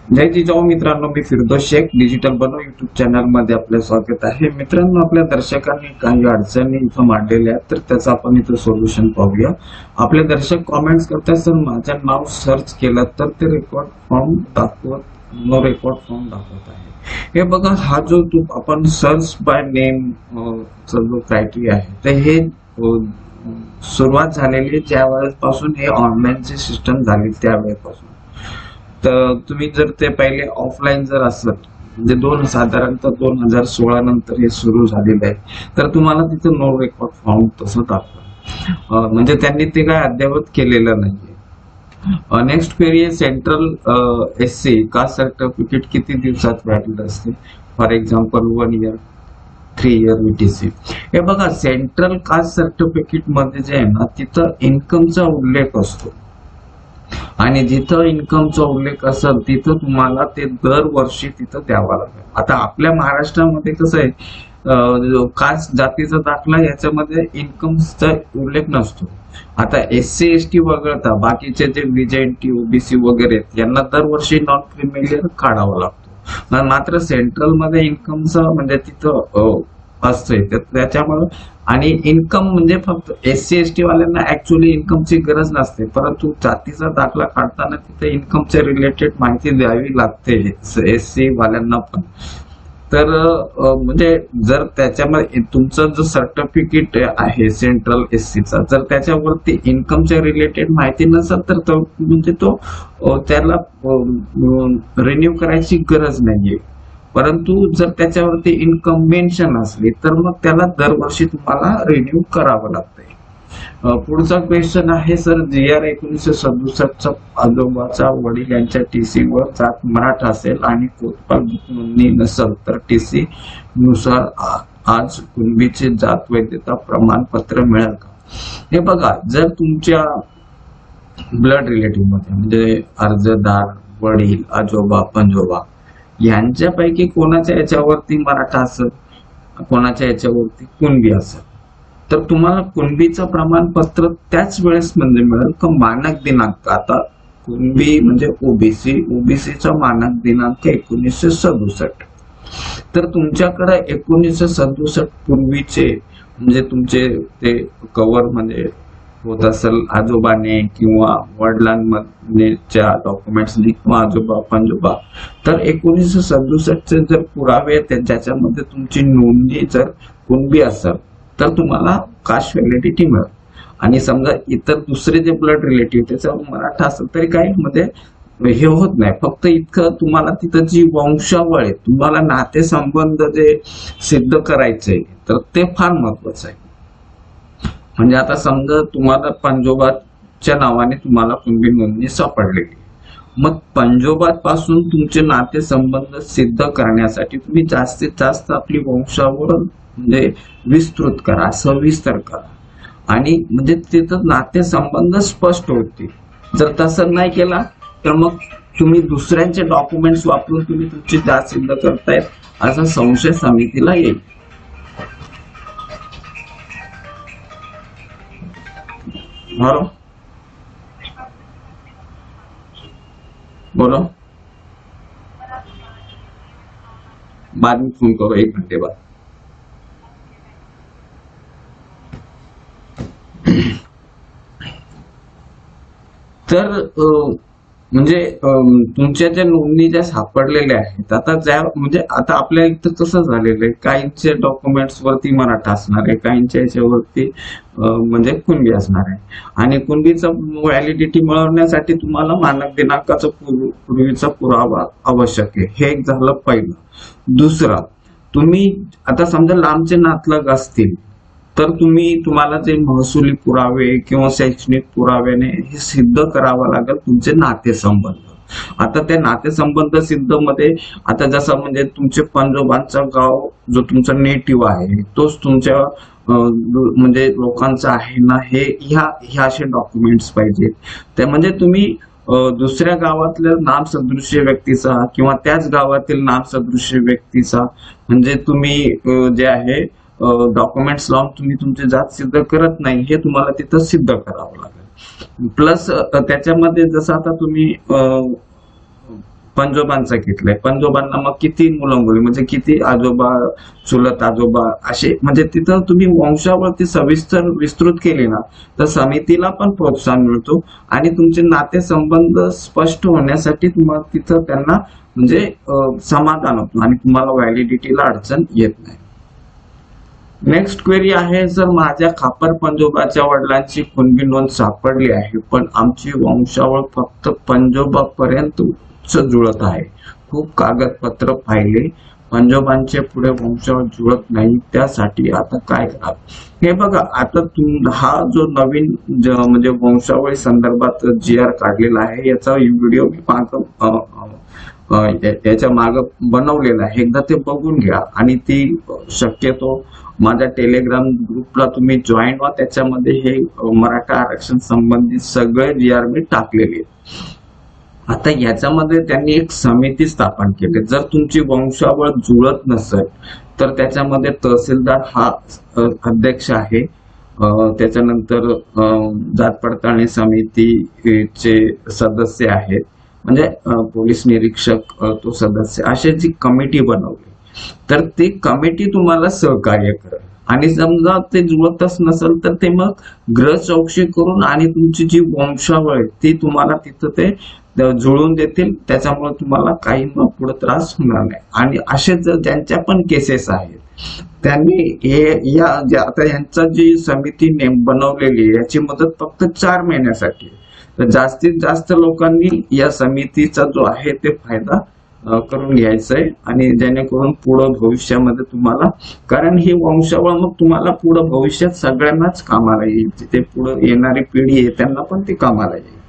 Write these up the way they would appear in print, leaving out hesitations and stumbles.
जय जिजाऊ मित्रांनो, मी फिरदौस शेख डिजिटल बनव YouTube channel मध्ये आपले स्वागत आहे. मित्रांनो, आपल्या दर्शकांनी काही अडचणी इथं मांडलेल्या आहेत, तर त्याचं आपण इथं सोल्युशन पाहूया. आपले दर्शक कॉमेंट्स करतात, सर माझं नाव सर्च केलं तर ते record form no record form दाखवत आहे. हे बघा, हा जो आपण सर्च बाय नेम चा जो क्रायटेरिया आहे, तर हे सुरुवात झालेली ज्या वेळेपासून हे ऑनलाईनची सिस्टम झाली त्यावेळेपासून. तर तुम्ही जर ते पहिले ऑफलाईन जर असत, म्हणजे साधारणतः 2016 नंतर हे सुरू झालेलं आहे, तर तुम्हाला तिथं नो रेकॉर्ड फॉर्म तसं दाखवा. म्हणजे त्यांनी ते काय अद्यावत केलेलं नाहीये. नेक्स्ट क्वेरी आहे, सेंट्रल SC कास्ट सर्टिफिकेट किती दिवसात व्हॅलिड असते? For example 1 year, 3 year VTC. हे बघा, सेंट्रल कास्ट सर्टिफिकेट मध्ये जे आहे ना, तिथं इन्कमचा उल्लेख असतो आणि जिथं इन्कमचा उल्लेख असेल तिथं तुम्हाला ते दरवर्षी तिथं द्यावा लागेल. आता आपल्या महाराष्ट्रामध्ये कसं आहे, कास्ट जातीचा दाखला याच्यामध्ये इन्कमचा उल्लेख नसतो. आता SC ST वगळता बाकीचे जे VJNT OBC वगैरे यांना दरवर्षी नॉन क्रिमिलियर काढावा लागतो. मात्र सेंट्रल मध्ये इन्कमचा म्हणजे तिथं असतंय, त्याच्यामुळे आणि इन्कम म्हणजे फक्त SC ST वाल्यांना ऍक्च्युअली इन्कमची गरज नसते, परंतु जातीचा दाखला काढताना तिथे इन्कमच्या रिलेटेड माहिती द्यावी लागते SC वाल्यांना पण. तर म्हणजे जर त्याच्यामध्ये तुमचं जो सर्टिफिकेट आहे सेंट्रल SCचा, जर त्याच्यावरती इन्कमच्या रिलेटेड माहिती नसेल तर म्हणजे तो त्याला रिन्यू करायची गरज नाहीये. परंतु जर त्याच्यावरती इन्कम मेन्शन असली तर मग त्याला दरवर्षी तुम्हाला रिन्यू करावं लागतंय. पुढचा क्वेश्चन आहे, सर GR 1967चा आजोबाचा वडील यांच्या TC वर जात मराठा असेल आणि कोतवाल नोंदणी नसेल तर TC नुसार आज कुणबीचे जात वैधता प्रमाणपत्र मिळेल का? हे बघा, जर तुमच्या ब्लड रिलेटिव्ह मध्ये म्हणजे अर्जदार, वडील, आजोबा, पंजोबा यांच्यापैकी कोणाच्या याच्यावरती मराठा असेल, कोणाच्या याच्यावरती कुणबी असेल, तर तुम्हाला कुणबीचं प्रमाणपत्र त्याच वेळेस म्हणजे मिळेल का मानक दिनांक. आता कुणबी म्हणजे ओबीसीचा मानक दिनांक 1967. तर तुमच्याकडे 1967 पूर्वीचे म्हणजे तुमचे ते कव्हर म्हणजे होत असेल आजोबाने किंवा वडिलांच्या डॉक्युमेंट्सनी किंवा आजोबा पंजोबा, तर 1967चे जर पुरावे ज्याच्यामध्ये तुमची नोंदणी जर कुणबी असेल तर तुम्हाला कास्ट व्हॅलिडिटी मिळेल. आणि समजा इतर दुसरे जे ब्लड रिलेटिव्ह त्याच्यावर मराठा असेल तरी काही मध्ये हे होत नाही. फक्त इतकं तुम्हाला तिथं जी वंशावळ आहे, तुम्हाला नातेसंबंध जे सिद्ध करायचे तर ते फार महत्वाचं आहे. म्हणजे आता समजा तुम्हाला पंजोबाच्या नावाने तुम्हाला कुणबी नोंदणी सापडलेली, मग पंजोबात पासून तुमचे नातेसंबंध सिद्ध करण्यासाठी तुम्ही जास्तीत जास्त आपली वंशावळ म्हणजे विस्तृत करा, सविस्तर करा, आणि म्हणजे तिथं नातेसंबंध स्पष्ट होतील. जर तसं नाही केला तर मग तुम्ही दुसऱ्यांचे डॉक्युमेंट्स वापरून तुम्ही तुमची जात सिद्ध करतायत असा संशय समितीला येईल. बोलो, बाद में फोन करो 1 घंटे बाद. तर म्हणजे तुमच्या ज्या नोंदणी ज्या सापडलेल्या आहेत, आता म्हणजे आता आपल्या इथं कसं झालेलं आहे, काहींच्या डॉक्युमेंट्स वरती मराठा असणार आहे, काहींच्या याच्यावरती म्हणजे कुणबी असणार आहे. आणि कुणबीचा व्हॅलिडिटी मिळवण्यासाठी तुम्हाला मानक दिनांकाचा पूर्वीचा पुरावा आवश्यक आहे. हे एक झालं पहिलं. दुसरं, तुम्ही आता समजा लांबचे नातलग असतील तर तुम्हाला जे महसुली पुरावे किंवा शैक्षणिक पुराव्याने हे सिद्ध करावं लागेल तुमचे नातेसंबंध. आता त्या नातेसंबंध सिद्ध मध्ये आता जसं म्हणजे तुमचे पंजोबांचा गाव जो तुमचा नेटिव्ह आहे तोच तुमच्या म्हणजे लोकांचा आहे ना, हे ह्या असे डॉक्युमेंट्स पाहिजेत. त्या म्हणजे तुम्ही दुसऱ्या गावातल्या नाम सदृश्य व्यक्तीचा किंवा त्याच गावातील नाम सदृश्य व्यक्तीचा म्हणजे तुम्ही जे आहे डॉक्युमेंट्स लावून तुम्ही तुमची जात सिद्ध करत नाही, हे तुम्हाला तिथं सिद्ध करावं लागेल. प्लस त्याच्यामध्ये जसं आता तुम्ही पंजोबांचं घेतलंय, पंजोबांना मग किती मुलं मुली म्हणजे किती आजोबा चुलत आजोबा असे, म्हणजे तिथं तुम्ही वंशावळती सविस्तर विस्तृत केली ना तर समितीला पण प्रोत्साहन मिळतो आणि तुमचे नातेसंबंध स्पष्ट होण्यासाठी तुम्हाला तिथं त्यांना म्हणजे समाधान होतं आणि तुम्हाला व्हॅलिडिटीला अडचण येत नाही. नेक्स्ट क्वेरी आहे, जर माझ्या खापर पंजोबाच्या वडिलांची कुणबी नोंद सापडली आहे पण आमची वंशावळ फक्त पंजोबापर्यंत जुळत आहे, खूप कागदपत्र पाहिले, पंजोबांचे पुढे वंशावळ जुळत नाही, त्यासाठी आता काय करावं? हे बघा, आता हा जो नवीन म्हणजे वंशावळी संदर्भात GR काढलेला आहे याचा व्हिडिओ मी याच्या माग बनवलेला आहे, एकदा ते बघून घ्या आणि ती शक्यतो माझ्या टेलिग्राम ग्रुपला तुम्ही जॉईन व्हा, त्याच्यामध्ये हे मराठा आरक्षण संबंधित सगळे GR मी टाकलेले आहेत. आता याच्यामध्ये त्यांनी एक समिती स्थापन केली, जर तुमची वंशावळ जुळत नसेल तर त्याच्यामध्ये तहसीलदार हा अध्यक्ष आहे, त्याच्यानंतर जात पडताळणी समितीचे सदस्य आहेत, म्हणजे पोलीस निरीक्षक तो सदस्य, अशी जी कमिटी बनवली तर ती कमिटी तुम्हाला सहकार्य करेल आणि समजा ते जुळतच नसेल तर ते मग ग्रह चौकशी करून आणि तुमची जी वंशावळ आहे ती तुम्हाला तिथं ते जुळवून देतील, त्याच्यामुळे तुम्हाला काही मग पुढे त्रास होणार नाही. आणि असे ज्यांच्या पण केसेस आहेत त्यांनी हे आता यांचा जी समिती बनवलेली आहे याची मुदत फक्त 4 महिन्यासाठी, तर जास्तीत जास्त लोकांनी या समितीचा जो आहे ते फायदा करून घ्यायचंय आणि जेणेकरून पुढे भविष्यामध्ये तुम्हाला, कारण ही वंशावळ मग तुम्हाला पुढे भविष्यात सगळ्यांनाच कामाला येईल, तिथे पुढे येणारी पिढी आहे त्यांना पण ती कामाला येईल.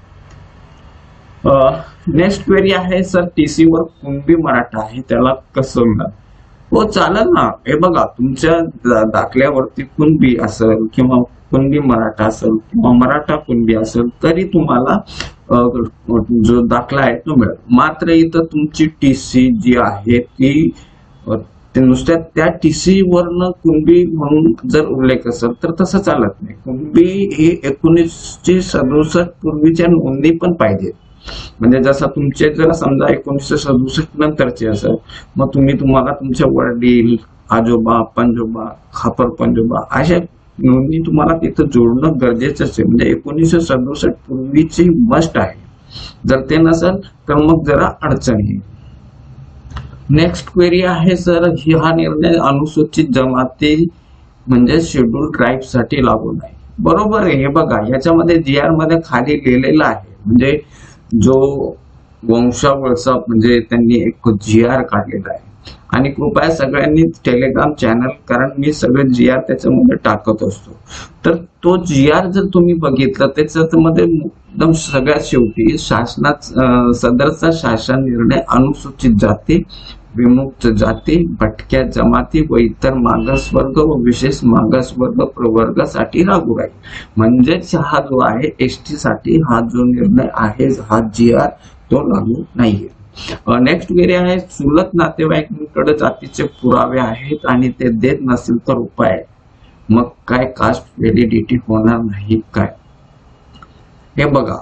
नेक्स्ट क्वेरी आहे, सर TC वर कुणबी मराठा आहे त्याला कसं मिळाल? हो चालेल ना, हे बघा तुमच्या दाखल्यावरती कुणबी असेल किंवा कुणबी मराठा असेल किंवा मराठा कुणबी असेल तरी तुम्हाला जो दाखला आहे तो मिळेल. मात्र इथं तुमची TC जी आहे ती नुसत्या त्या TC वरनं कुणबी म्हणून जर उल्लेख असेल तर तसं चालत नाही. कुणबी ही 1967 पूर्वीच्या नोंदणी पण पाहिजे, म्हणजे जसं तुमचे जर समजा 1967 नंतरचे असेल मग तुम्हाला तुमचे वडील आजोबा पंजोबा खापर पंजोबा अशा नोंदणी तुम्हाला तिथं जोडणं गरजेचं आहे, म्हणजे 1967 पूर्वीची मस्ट आहे, जर ते नसेल तर मग जरा अडचण येईल. नेक्स्ट क्वेरी आहे, सर हा निर्णय अनुसूचित जमाती म्हणजे शेड्यूल ट्राईब साठी लागू नाही. बरोबर आहे, हे बघा याच्यामध्ये GR मध्ये खाली लिहिलेलं आहे, म्हणजे जो वंशावळचा म्हणजे त्यांनी एक GR काढलेला आहे आणि कृपया सगळ्यांनी टेलिग्राम चॅनल, कारण मी सगळे GR त्याच्यामध्ये टाकत असतो, तर तो GR जर तुम्ही बघितला त्याच्यामध्ये एकदम सगळ्यात शेवटी सदरचा शासन निर्णय अनुसूचित जाती विमुक्त जाती भटक्या जमाती व इतर मागासवर्ग व विशेष मागासवर्ग प्रवर्गासाठी लागू राहील, म्हणजेच हा जो आहे ST साठी हा जो निर्णय आहे हा GR तो लागू नाहीये. नेक्स्ट क्वेरी आहे, चुलत नातेवाईकांकडे जातीचे पुरावे आहेत आणि ते देत नसेल तर उपाय, मग काय कास्ट व्हॅलिडिटी होणार नाही काय? हे बघा,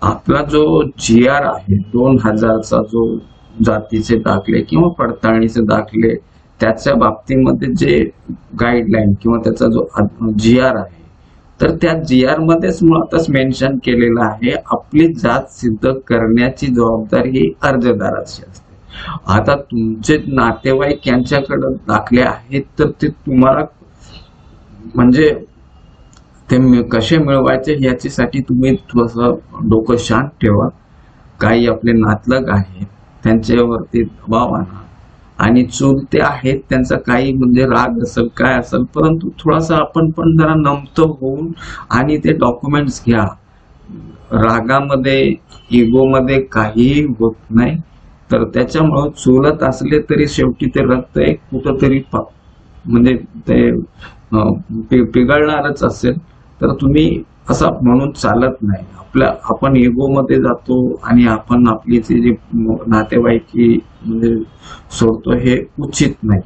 आपला जो GR आहे 2000चा जो जातीचे दाखले किंवा पडताळणीचे दाखले त्याच्या बाबतीमध्ये जे गाईडलाईन किंवा त्याचा जो GR आहे तर त्या GR मध्येच मुळातच मेन्शन केलेलं आहे आपली जात सिद्ध करण्याची जबाबदारी ही अर्जदाराची असते. आता तुमचे नातेवाईक यांच्याकडे दाखले आहेत तर ते तुम्हाला म्हणजे ते कसे मिळवायचे याच्यासाठी तुम्ही थोडंसं डोकं शांत ठेवा. काही आपले नातलग आहेत त्यांच्यावरती दबाव आणा आणि चुलते आहेत त्यांचा काही म्हणजे राग असेल काय असेल, परंतु थोडासा आपण पण जरा नमतं होऊन आणि ते डॉक्युमेंट्स घ्या. रागामध्ये इगोमध्ये काहीही होत नाही, तर त्याच्यामुळे चुलत असले तरी शेवटी ते रक्त एक कुठंतरी म्हणजे ते पिघळणारच असेल, तर तुम्ही असं म्हणून चालत नाही. आपण इगो मध्ये जातो आणि आपण आपली जे नातेवाईकी म्हणजे सोडतो हे उचित नाही.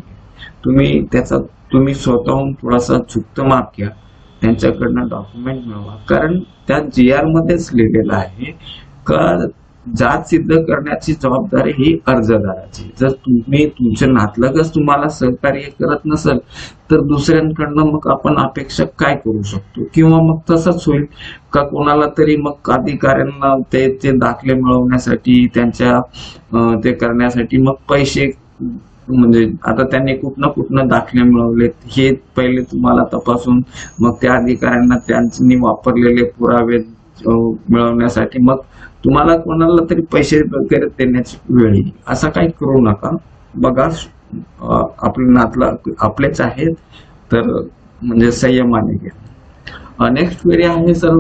तुम्ही स्वतःहून थोडासा झुकत माप घ्या, त्यांच्याकडनं डॉक्युमेंट मिळवा, कारण त्या GR मध्येच लिहिलेलं आहे का जात सिद्ध करण्याची जबाबदारी ही अर्जदाराची. जर तुम्ही तुमचे नातलगच तुम्हाला सहकार्य करत नसेल तर दुसऱ्यांकडनं मग आपण अपेक्षा काय करू शकतो? किंवा मग तसंच होईल का कोणाला तरी मग अधिकाऱ्यांना ते दाखले मिळवण्यासाठी त्यांच्या ते करण्यासाठी मग पैसे, म्हणजे आता त्यांनी कुठनं दाखले मिळवलेत हे पहिले तुम्हाला तपासून मग त्या अधिकाऱ्यांना त्यांनी वापरलेले पुरावे मिळवण्यासाठी मग तुम्हाला कोणाला तरी पैसे वगैरे देण्याची वेळ येईल. असं काही करू नका. बघा, आपले नातला आपलेच आहेत तर म्हणजे संयमाने घ्या. नेक्स्ट क्वेरी आहे सर,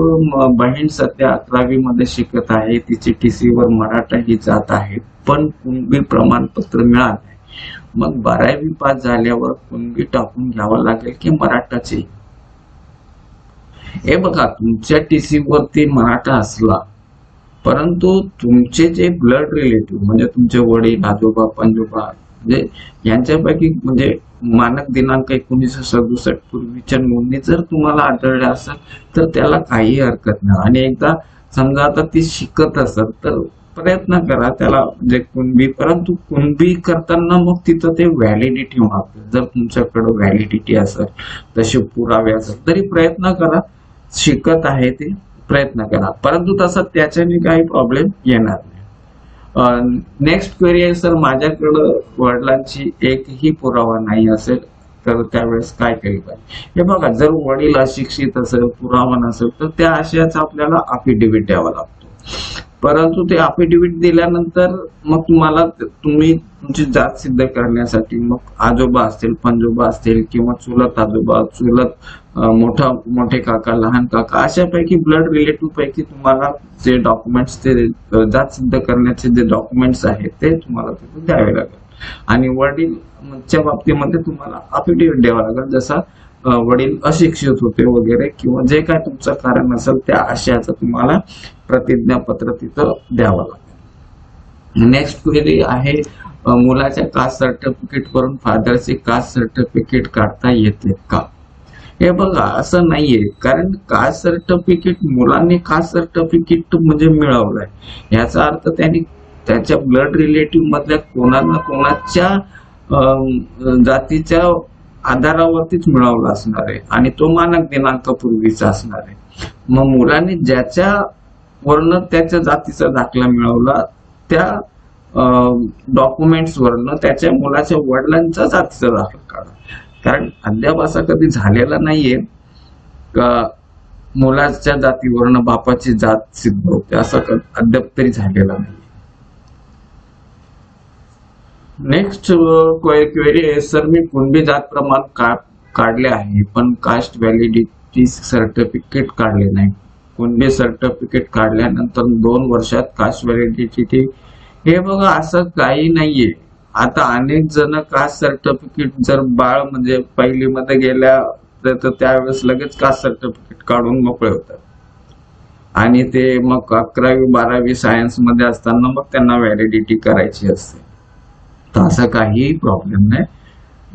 बहीण सध्या 11वी मध्ये शिकत आहे, तिची TC वर मराठा ही जात आहे पण कुणबी प्रमाणपत्र मिळाले, मग 12वी पास झाल्यावर कुणबी टाकून घ्यावं लागेल की मराठाचे? हे बघा, तुमच्या TC वरती मराठा असला परंतु तुमचे जे ब्लड रिलेटिव्ह म्हणजे तुमचे वडील, आजोबा, पणजोबा म्हणजे यांच्यापैकी म्हणजे मानक दिनांक 1967 पूर्वीच्या नोंदणी जर तुम्हाला आढळल्या असेल तर त्याला काही हरकत नाही. आणि एकदा समजा आता ती शिकत असेल तर प्रयत्न करा त्याला म्हणजे कुणबी, परंतु कुणबी करताना मग तिथं ते व्हॅलिडिटी मागते. जर तुमच्याकडे व्हॅलिडिटी असेल, तसे पुरावे असेल तरी प्रयत्न करा, शिकत आहे ते प्रयत्न करा, परंतु तसा त्याच्याने काही प्रॉब्लेम येणार नाही. नेक्स्ट क्वेरी आहे सर, माझ्याकडं वडिलांची एकही पुरावा नाही असेल तर त्यावेळेस काय केले पाहिजे? हे बघा, जर वडील अशिक्षित असेल, पुरावा नसेल तर त्या आशयाचा आपल्याला अफिडेव्हिट द्यावा लागतो. परंतु ते अफिडेव्हिट दिल्यानंतर मग तुम्ही तुमची जात सिद्ध करण्यासाठी मग आजोबा असतील, पणजोबा असतील किंवा चुलत आजोबा, चुलत मोठे काका, लहान काका अशापैकी ब्लड रिलेटिव्ह पैकी तुम्हाला जे डॉक्युमेंट्स, ते जात सिद्ध करण्याचे जे डॉक्युमेंट्स आहेत ते तुम्हाला तिथे द्यावे लागेल. आणि वडीलच्या बाबतीमध्ये तुम्हाला अफिडेव्हिट द्यावा लागेल, जसा वडील अशिक्षित होते वगैरे किंवा जे काय तुमचं कारण असेल त्या आशयाचं तुम्हाला प्रतिज्ञापत्र तिथं द्यावं लागेल. नेक्स्ट क्वेरी आहे, मुलाच्या कास्ट सर्टिफिकेट वरून फादरचे कास्ट सर्टिफिकेट काढता येते का? हे बघा, असं नाहीये, कारण कास्ट सर्टिफिकेट मुलांनी कास्ट सर्टिफिकेट म्हणजे मिळवलंय याचा अर्थ त्यांनी त्याच्या ब्लड रिलेटिव्ह मधल्या कोणाच्या जातीच्या आधारावरतीच मिळवला असणार आहे आणि तो मानक दिनांक पूर्वीचा असणार आहे. मग मुलांनी ज्याच्या वर्ण त्याच्या जातीचा दाखला मिळवला त्या डॉक्युमेंट्स वरनं त्याच्या मुलाच्या वडिलांचा जातीचा दाखला काढा. कारण अद्याप असा कधी झालेला नाहीये का मुलाच्या जातीवरनं बापाची जात सिद्ध होते, असं अद्याप तरी झालेला नाही. नेक्स्ट क्वेरी आहे सर, मी कुणबी जात प्रमाण काढले आहे पण कास्ट व्हॅलिडिटी सर्टिफिकेट काढले नाही. कुणबी सर्टिफिकेट काढल्यानंतर 2 वर्षात कास्ट व्हॅलिडिटी, हे बघा असं काही नाहीये. आता अनेक जण कास्ट सर्टिफिकेट जर बाळ म्हणजे पहिलीमध्ये गेल्या तर त्यावेळेस लगेच कास्ट सर्टिफिकेट काढून मोकळे होतात आणि ते मग 11वी 12वी सायन्स मध्ये असताना मग त्यांना व्हॅलिडिटी करायची असते. तर असं काही प्रॉब्लेम नाही.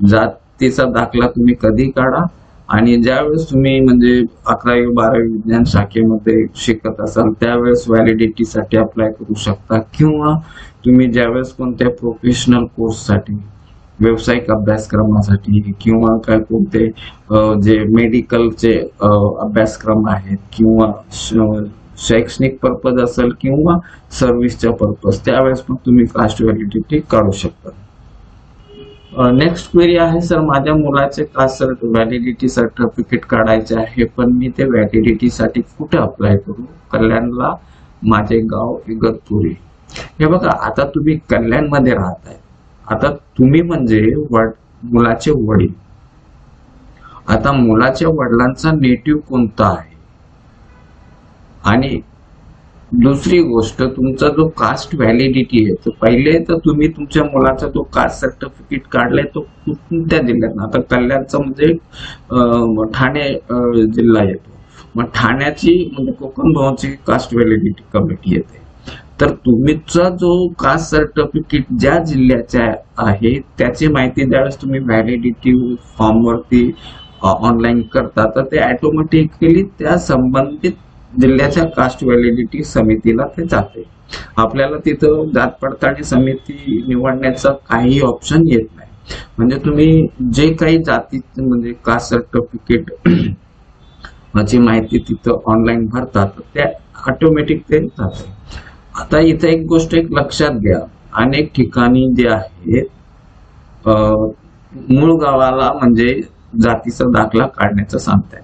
जातीचा दाखला तुम्ही कधी काढा आणि ज्यावेळेस तुम्ही म्हणजे 11वी 12वी विज्ञान शाखेमध्ये शिकत असाल त्यावेळेस व्हॅलिडिटीसाठी अप्लाय करू शकता किंवा तुम्ही ज्यावेळेस कोणत्या प्रोफेशनल कोर्ससाठी, व्यावसायिक अभ्यासक्रमासाठी किंवा काय कोणते जे मेडिकलचे अभ्यासक्रम आहेत किंवा शैक्षणिक पर्पज असेल किंवा सर्व्हिसच्या पर्पज त्यावेळेस पण तुम्ही कास्ट व्हॅलिडिटी काढू शकता. नेक्स्ट क्वेरी आहे सर, माझ्या मुलाचे कास्ट व्हॅलिडिटी सर्टिफिकेट काढायचे आहे पण मी ते व्हॅलिडिटी साठी कुठे अप्लाय करू? कल्याणला, माझे गाव इगतपुरी. हे बघा, आता तुम्ही कल्याण मध्ये राहताय, आता तुम्ही म्हणजे मुलाचे वडील, आता मुलाच्या वडिलांचा नेटिव्ह कोणता आहे आणि दुसरी गोष्ट तुमचा जो कास्ट व्हॅलिडिटी आहे तर पहिले तर तुम्ही तुमच्या मुलाचा जो कास्ट सर्टिफिकेट काढलाय तो कोणत्या जिल्ह्यात? आता कल्याणचा म्हणजे ठाणे जिल्हा येतो, मग ठाण्याची म्हणजे कोकण भागाची कास्ट व्हॅलिडिटी कमिटी येते. तर तुमचा जो कास्ट सर्टिफिकेट ज्या जिल्ह्याचा आहे त्याची माहिती ज्यावेळेस तुम्ही व्हॅलिडिटी फॉर्म वरती ऑनलाईन करता तर ते ऑटोमॅटिकली त्या संबंधित जिल्ह्याच्या कास्ट व्हॅलिडिटी समितीला ते जाते. आपल्याला तिथं जात पडताळणी समिती निवडण्याचा काही ऑप्शन येत नाही. म्हणजे तुम्ही जे काही जाती म्हणजे कास्ट सर्टिफिकेट ची माहिती तिथं ऑनलाईन भरतात त्या ऑटोमॅटिक ते जाते. आता इथे एक गोष्ट एक लक्षात घ्या, अनेक ठिकाणी जे आहे मूळ गावाला म्हणजे जातीचा दाखला काढण्याचं सांगताय.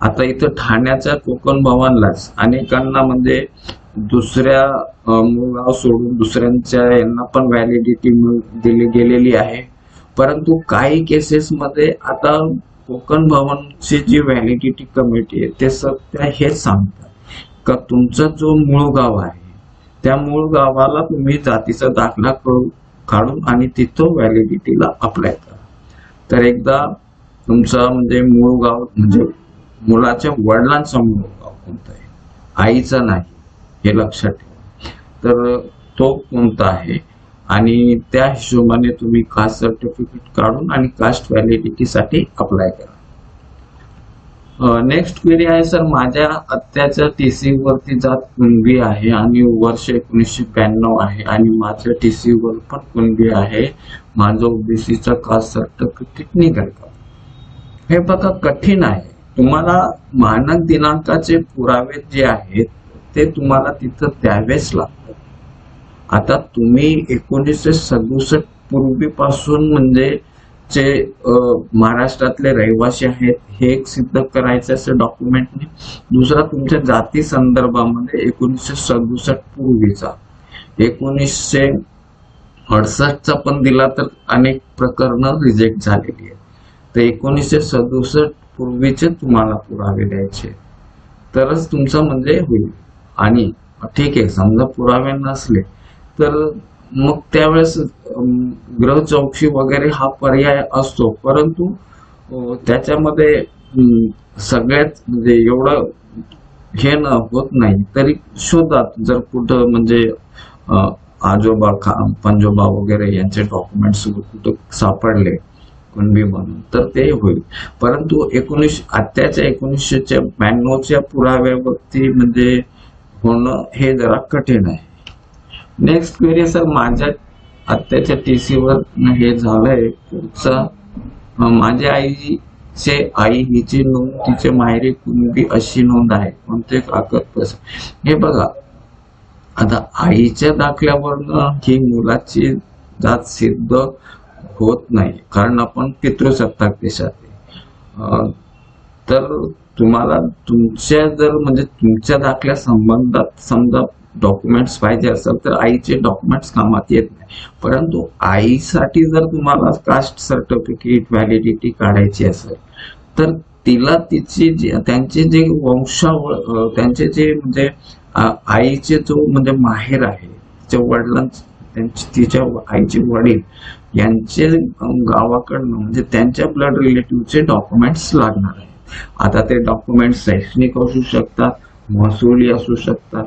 आता इथं ठाण्याच्या कोकण भवनलाच अनेकांना म्हणजे दुसऱ्या मूळ गाव सोडून दुसऱ्यांच्या यांना पण व्हॅलिडिटी दिली गेलेली आहे. परंतु काही केसेस मध्ये आता कोकण भवनची जी व्हॅलिडिटी कमिटी आहे ते सध्या हेच सांगतात का तुमचा जो मूळ गाव आहे त्या मूळ गावाला तुम्ही जातीचा दाखला काढून आणि तिथं व्हॅलिडिटीला अप्लाय करा. तर एकदा तुमचा म्हणजे मूळ गाव म्हणजे मुलाच्या वडिलांचा मूळ गाव कोणता आहे, आईचा नाही, हे लक्षात ठेवा. तर तो कोणता आहे आणि त्या हिशोबाने तुम्ही कास्ट सर्टिफिकेट काढून आणि कास्ट व्हॅलिडिटी साठी अप्लाय करा. नेक्स्ट क्वेरी आहे सर, माझ्या आत्याच्या टीसी वरती जात कुणबी आहे आणि वर्ष 1992 आहे आणि माझ्या टीसी वर पण कुणबी आहे, माझं ओबीसीचा कास्ट सर्टिफिकेट निघेल का? हे बघा कठीण आहे. तुम्हाला मानक दिनांकाचे पुरावे जे आहेत ते तुम्हाला तिथं द्यावेच लागतात. आता तुम्ही 1967 पूर्वीपासून म्हणजे जे महाराष्ट्रातले रहिवासी आहेत हे एक सिद्ध करायचं असं डॉक्युमेंटने. दुसरा तुमच्या जाती संदर्भामध्ये 1967 पूर्वीचा 1968चा पण दिला तर अनेक प्रकरणं रिजेक्ट झालेली आहेत. तर 1967 पूर्वीचे तुम्हाला पुरावे द्यायचे तरच तुमचं म्हणजे होईल. आणि ठीक आहे समजा पुरावे नसले तर मग त्यावेळेस गृह चौकशी वगैरे हा पर्याय असतो. परंतु त्याच्यामध्ये सगळ्यात म्हणजे एवढं हे न होत नाही तरी शोधात जर कुठं म्हणजे आजोबा पंजोबा वगैरे यांचे डॉक्युमेंट्स कुठं सापडले कुणबी म्हणून तर ते होईल. परंतु आत्याच्या 1992च्या पुराव्यावरती म्हणजे होणं हे जरा कठीण आहे. नेक्स्ट क्वेरी सर, माझ्या आत्याच्या टीसी वर हे झालंय पुढचा, माझ्या आईचे आई हिची नोंद तिचे माहेरी कुणबी अशी नोंद आहे, कोणते कागदपत्र? हे बघा आता आईच्या दाखल्यावरनं ही मुलाची जात सिद्ध होत नाही कारण आपण पितृसत्ताक देशात आहे. तर तुम्हाला तुमच्या जर म्हणजे तुमच्या दाखल्या संबंधात समजा डॉक्युमेंट्स पाहिजे असेल तर आईचे डॉक्युमेंट्स कामात येत नाही. परंतु आईसाठी जर तुम्हाला कास्ट सर्टिफिकेट व्हॅलिडिटी काढायची असेल तर तिला तिची त्यांचे जे वंशावळ त्यांचे जे म्हणजे आईचे जो म्हणजे माहेर आहे तिच्या वडिलांचे तिच्या आईचे वडील यांचे गावाकडनं म्हणजे त्यांच्या ब्लड रिलेटिव्हचे डॉक्युमेंट्स लागणार आहेत. आता ते डॉक्युमेंट्स शैक्षणिक असू शकतात, महसुली असू शकतात,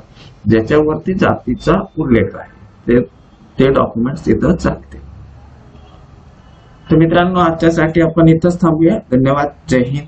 ज्याच्यावरती जातीचा उल्लेख आहे ते डॉक्युमेंट्स तिथं चालते. तर मित्रांनो आजच्यासाठी आपण इथंच थांबूया. धन्यवाद. जय हिंद.